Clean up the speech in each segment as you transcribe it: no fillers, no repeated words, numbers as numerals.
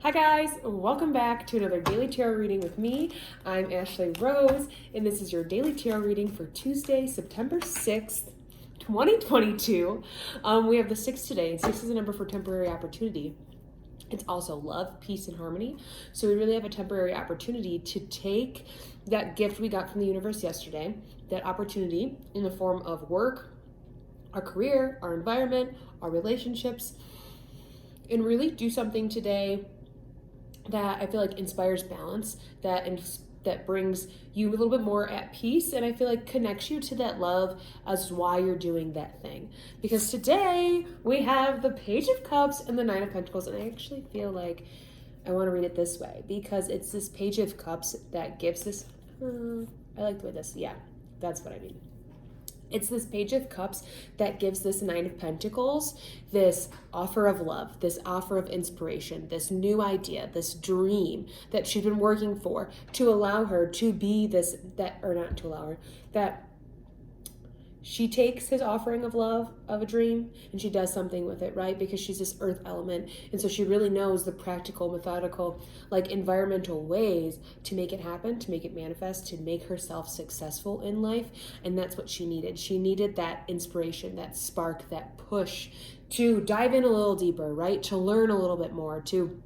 Hi guys, welcome back to another Daily Tarot reading with me. I'm Ashley Rose, and this is your Daily Tarot reading for Tuesday, September 6th, 2022. We have the 6 today, and 6 is a number for temporary opportunity. It's also love, peace, and harmony. So we really have a temporary opportunity to take that gift we got from the universe yesterday, that opportunity in the form of work, our career, our environment, our relationships, and really do something today that I feel like inspires balance, that brings you a little bit more at peace, and I feel like connects you to that love as why you're doing that thing. Because today we have the Page of Cups and the Nine of Pentacles, and I actually feel like I want to read it this way because it's this Page of Cups that gives this. I like the way this. Yeah, that's what I mean. It's this Page of Cups that gives this Nine of Pentacles this offer of love, this offer of inspiration, this new idea, this dream that she'd been working for to allow her to be this, that she takes his offering of love, of a dream, and she does something with it, right? Because she's this earth element. And so she really knows the practical, methodical, like environmental ways to make it happen, to make it manifest, to make herself successful in life. And that's what she needed. She needed that inspiration, that spark, that push to dive in a little deeper, right? To learn a little bit more, to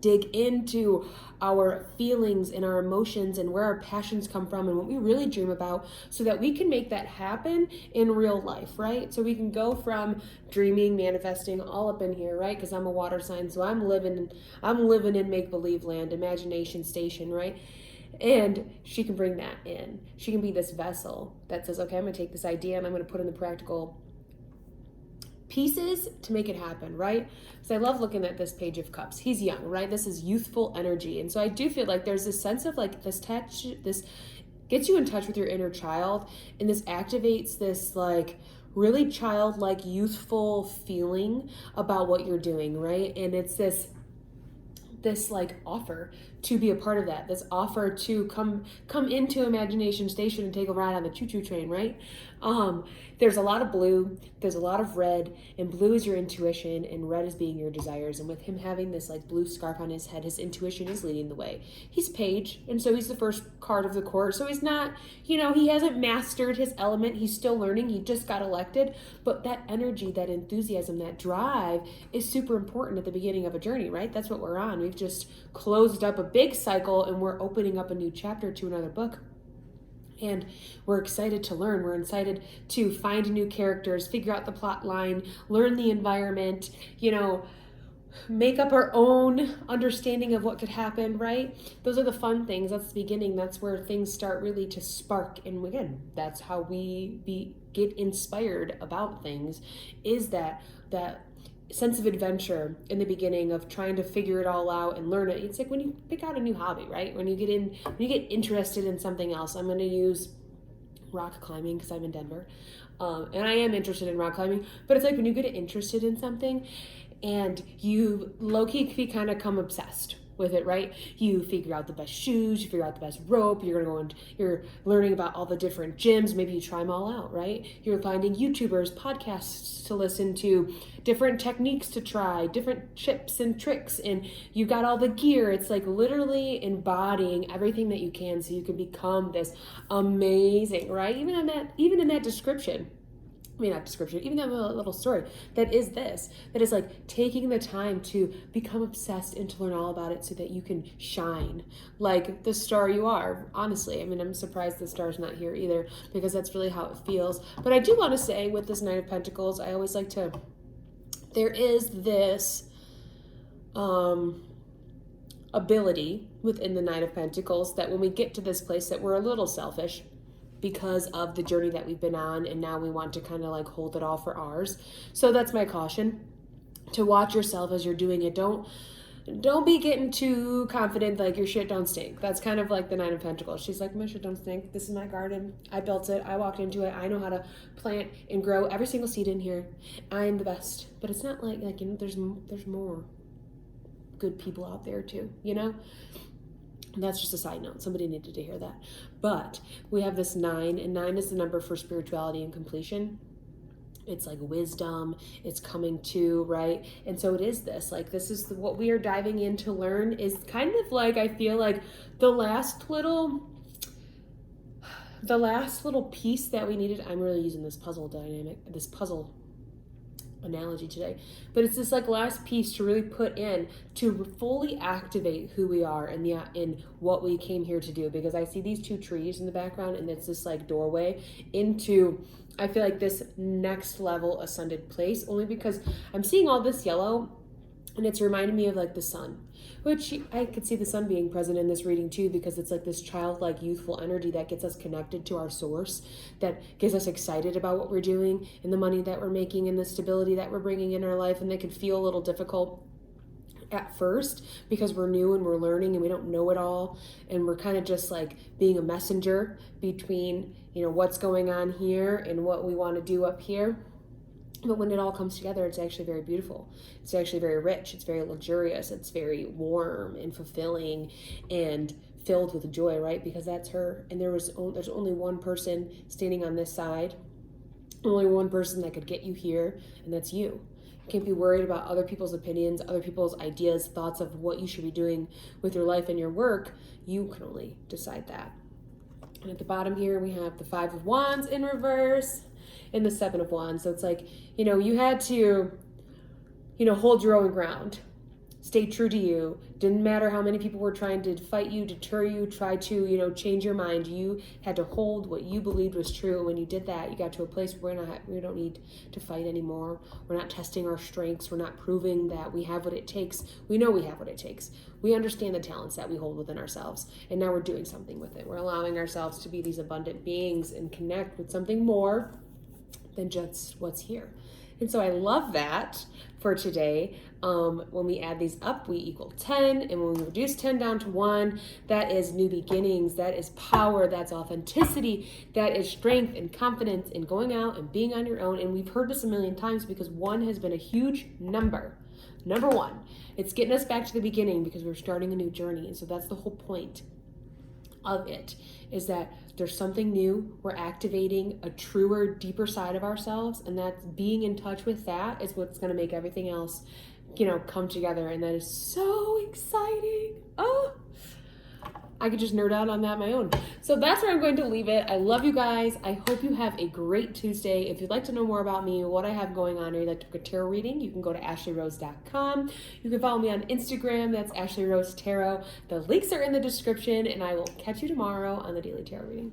dig into our feelings and our emotions and where our passions come from and what we really dream about so that we can make that happen in real life, right? So we can go from dreaming, manifesting all up in here, right? Because I'm a water sign, so I'm living in make-believe land, imagination station, right? And she can bring that in. She can be this vessel that says, okay, I'm going to take this idea and I'm going to put in the practical pieces to make it happen, right? So I love looking at this Page of Cups. He's young, right? This is youthful energy. And so I do feel like there's this sense of like this gets you in touch with your inner child, and this activates this like really childlike, youthful feeling about what you're doing, right? And it's this like offer to be a part of that, this offer to come into imagination station and take a ride on the choo-choo train, right? There's a lot of blue, there's a lot of red, and blue is your intuition and red is being your desires. And with him having this like blue scarf on his head, his intuition is leading the way. He's page, and so he's the first card of the court. So he's not, he hasn't mastered his element. He's still learning. He just got elected, but that energy, that enthusiasm, that drive is super important at the beginning of a journey, right? That's what we're on. We've just closed up a big cycle and we're opening up a new chapter to another book. And we're excited to learn. We're excited to find new characters, figure out the plot line, learn the environment, make up our own understanding of what could happen, right? Those are the fun things. That's the beginning. That's where things start really to spark. And again, that's how we get inspired about things, is that sense of adventure in the beginning of trying to figure it all out and learn it. It's like when you pick out a new hobby, right? When you get interested in something else. I'm going to use rock climbing because I'm in Denver. And I am interested in rock climbing, but it's like when you get interested in something and you low-key kind of become obsessed with it, right? You figure out the best shoes, you figure out the best rope, you're learning about all the different gyms, maybe you try them all out, right? You're finding YouTubers, podcasts to listen to, different techniques to try, different tips and tricks, and you got all the gear. It's like literally embodying everything that you can so you can become this amazing, right? Even in that description, even that little story, that is like taking the time to become obsessed and to learn all about it so that you can shine like the star you are. Honestly, I'm surprised the star's not here either, because that's really how it feels. But I do want to say with this Nine of Pentacles, I always like to, there is this ability within the Nine of Pentacles that when we get to this place that we're a little selfish, because of the journey that we've been on, and now we want to kind of like hold it all for ours. So that's my caution, to watch yourself as you're doing it. Don't be getting too confident like your shit don't stink. That's kind of like the Nine of Pentacles. She's like, my shit don't stink. This is my garden. I built it. I walked into it. I know how to plant and grow every single seed in here. I'm the best. But it's not like there's more good people out there too, That's just a side note. Somebody needed to hear that. But we have this 9, and 9 is the number for spirituality and completion. It's like wisdom, it's coming to, right? And so it is this, like, this is what we are diving in to learn, is kind of like, I feel like the last little piece that we needed. I'm really using this puzzle analogy today, but it's this like last piece to really put in to fully activate who we are and in what we came here to do. Because I see these two trees in the background, and it's this like doorway into, I feel like, this next level ascended place, only because I'm seeing all this yellow, and it's reminding me of like the sun, which I could see the sun being present in this reading too, because it's like this childlike, youthful energy that gets us connected to our source, that gets us excited about what we're doing and the money that we're making and the stability that we're bringing in our life. And they can feel a little difficult at first because we're new and we're learning and we don't know it all, and we're kind of just like being a messenger between, you know, what's going on here and what we want to do up here. But when it all comes together, it's actually very beautiful. It's actually very rich. It's very luxurious. It's very warm and fulfilling and filled with joy, right? Because that's her. And there's only one person standing on this side, only one person that could get you here, and that's you. You can't be worried about other people's opinions, other people's ideas, thoughts of what you should be doing with your life and your work. You can only decide that. And at the bottom here, we have the 5 of Wands in reverse and the 7 of Wands. So it's like, you know, you had to, you know, hold your own ground, stay true to you. Didn't matter how many people were trying to fight you, deter you, try to, you know, change your mind. You had to hold what you believed was true. And when you did that, you got to a place where we don't need to fight anymore. We're not testing our strengths. We're not proving that we have what it takes. We know we have what it takes. We understand the talents that we hold within ourselves. And now we're doing something with it. We're allowing ourselves to be these abundant beings and connect with something more than just what's here. And so I love that for today. When we add these up, we equal 10. And when we reduce 10 down to 1, that is new beginnings. That is power. That's authenticity. That is strength and confidence in going out and being on your own. And we've heard this a million times because 1 has been a huge number. Number 1. It's getting us back to the beginning because we're starting a new journey. And so that's the whole point of it, is that there's something new. We're activating a truer, deeper side of ourselves, and that's being in touch with that is what's going to make everything else, you know, come together. And that is so exciting. Oh, I could just nerd out on that on my own. So that's where I'm going to leave it. I love you guys. I hope you have a great Tuesday. If you'd like to know more about me, what I have going on, or you'd like to book a tarot reading, you can go to ashleyrose.com. You can follow me on Instagram. That's Ashley Rose Tarot. The links are in the description, and I will catch you tomorrow on the Daily Tarot Reading.